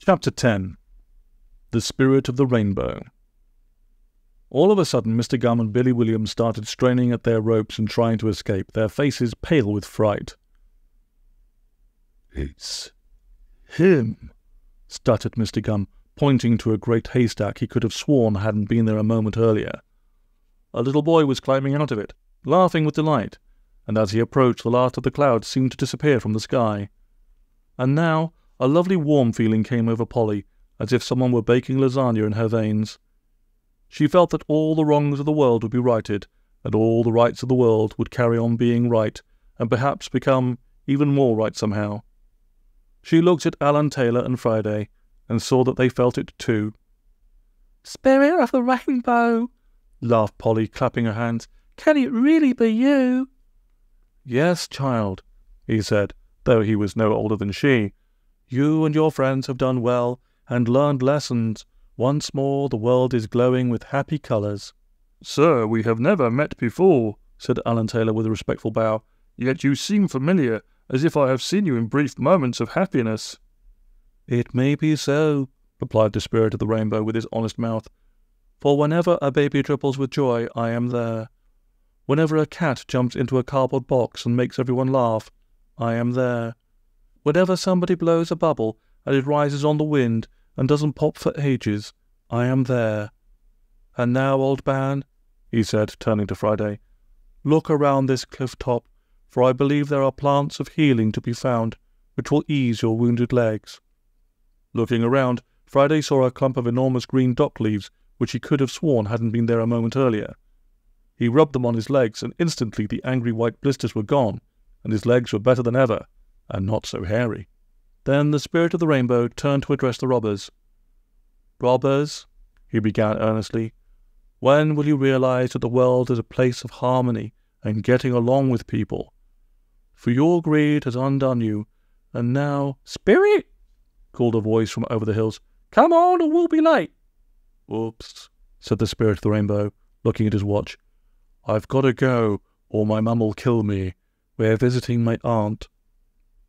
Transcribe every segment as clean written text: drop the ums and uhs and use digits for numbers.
Chapter 10. The Spirit of the Rainbow. All of a sudden, Mr. Gum and Billy Williams started straining at their ropes and trying to escape, their faces pale with fright. "It's him," stuttered Mr. Gum, pointing to a great haystack he could have sworn hadn't been there a moment earlier. A little boy was climbing out of it, laughing with delight, and as he approached, the last of the clouds seemed to disappear from the sky. And now a lovely warm feeling came over Polly, as if someone were baking lasagna in her veins. She felt that all the wrongs of the world would be righted, and all the rights of the world would carry on being right, and perhaps become even more right somehow. She looked at Alan Taylor and Friday, and saw that they felt it too. "Spirit of the Rainbow," laughed Polly, clapping her hands. "Can it really be you?" "Yes, child," he said, though he was no older than she. "You and your friends have done well, and learned lessons. Once more the world is glowing with happy colours." "Sir, we have never met before," said Alan Taylor with a respectful bow. "Yet you seem familiar, as if I have seen you in brief moments of happiness." "It may be so," replied the Spirit of the Rainbow with his honest mouth. "For whenever a baby triples with joy, I am there. Whenever a cat jumps into a cardboard box and makes everyone laugh, I am there. Whenever somebody blows a bubble and it rises on the wind and doesn't pop for ages, I am there. And now, old man," he said, turning to Friday, "look around this cliff top, for I believe there are plants of healing to be found, which will ease your wounded legs." Looking around, Friday saw a clump of enormous green dock leaves, which he could have sworn hadn't been there a moment earlier. He rubbed them on his legs, and instantly the angry white blisters were gone, and his legs were better than ever, and not so hairy. Then the Spirit of the Rainbow turned to address the robbers. "Robbers," he began earnestly, "when will you realize that the world is a place of harmony and getting along with people? For your greed has undone you, and now—" "Spirit!" called a voice from over the hills. "Come on, or we'll be late." "Oops," said the Spirit of the Rainbow, looking at his watch. "I've got to go, or my mum'll kill me. We're visiting my aunt."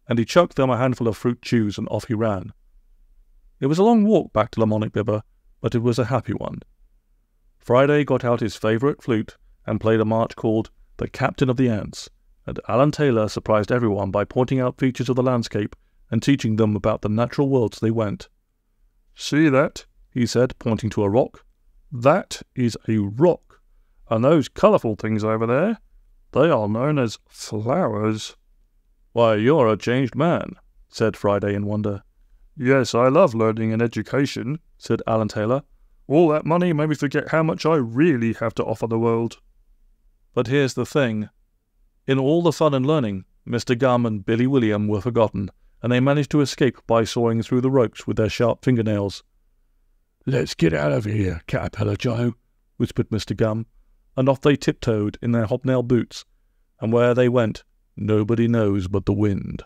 And he chucked them a handful of fruit chews, and off he ran. It was a long walk back to Lamonic Bibber, but it was a happy one. Friday got out his favourite flute and played a march called "The Captain of the Ants," and Alan Taylor surprised everyone by pointing out features of the landscape and teaching them about the natural worlds they went. "See that?" he said, pointing to a rock. "That is a rock, and those colourful things over there, they are known as flowers." "Why, you're a changed man," said Friday in wonder. "Yes, I love learning and education," said Alan Taylor. "All that money made me forget how much I really have to offer the world." But here's the thing. In all the fun and learning, Mr. Gum and Billy William were forgotten, and they managed to escape by sawing through the ropes with their sharp fingernails. "Let's get out of here, Caterpillar Joe," whispered Mr. Gum, and off they tiptoed in their hobnail boots, and where they went, nobody knows but the wind.